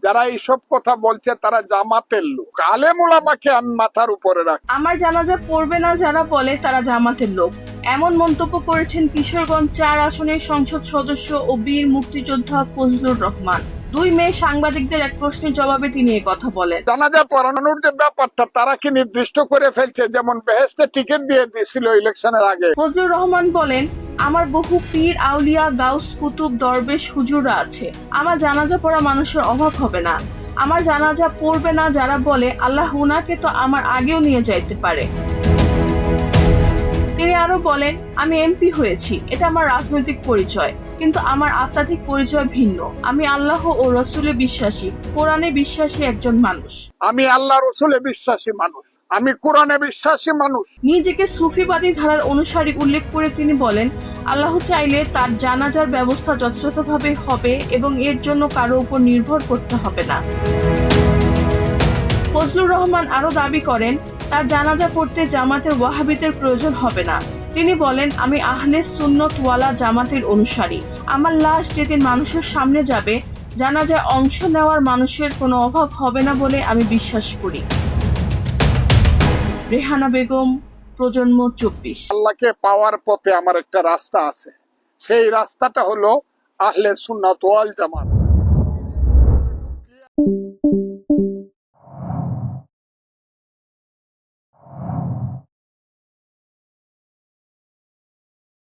যারা এইসব কথা বলছে তারা জামাতের লোক। আলেম ওলামাকে আমি মাথার উপরে রাখি। আমার জানাজা পড়বে না যারা বলে তারা জামাতের লোক, এমন মন্তব্য করেছেন কিশোরগঞ্জ ৪ আসনের সংসদ সদস্য ও বীর মুক্তিযোদ্ধা ফজলুর রহমান। ২ মে সাংবাদিকদের এক প্রশ্নের জবাবে তিনি কথা বলেন। জানাজা পড়ানোর যে ব্যাপারটা তারা কি নির্দিষ্ট করে ফেলছে, যেমন বেহেশতে টিকিট দিয়ে দিয়েছিল ইলেকশনের আগে। ফজলুর রহমান বলেন, আমার বহু পীর আউলিয়া গাউস কুতুব দরবেশ হুজুররা আছে, আমার জানাজা পড়া মানুষের অভাব হবে না। আমার জানাজা পড়বে না যারা বলে আল্লাহ উনাকে তো আমার আগেও নিয়ে যাইতে পারে। তিনি আরো বলেন, আমি এমপি হয়েছি, এটা আমার রাজনৈতিক পরিচয়, কিন্তু আমার আধ্যাত্মিক পরিচয় ভিন্ন। আমি আল্লাহ ও রসুলে বিশ্বাসী, কোরআনে বিশ্বাসী একজন মানুষ। আমি আল্লাহ রসুলে বিশ্বাসী মানুষ, আমি কোরআনে বিশ্বাসী মানুষ। নিজেকে সুফিবাদী ধারার অনুসারী উল্লেখ করে তিনি বলেন, আল্লাহ চাইলে তার জানাজার ব্যবস্থা যথাযথভাবে হবে এবং এর জন্য কারো উপর নির্ভর করতে হবে না। ফজলুর রহমান আরো দাবি করেন, তার জানাজা পড়তে জামাতের ওয়াহাবিদের প্রয়োজন হবে না। তিনি বলেন, আমি আহলে সুন্নত ওয়ালা জামাতের অনুসারী। আমার লাশ যেদিন মানুষের সামনে যাবে, জানাজায় অংশ নেওয়ার মানুষের কোনো অভাব হবে না বলে আমি বিশ্বাস করি। রেহানা বেগম, প্রজন্ম ২৪। আল্লাহকে পাওয়ার পথে আমার একটা রাস্তা আছে, সেই রাস্তাটা হলো আহলে সুন্নাত ওয়াল জামাত।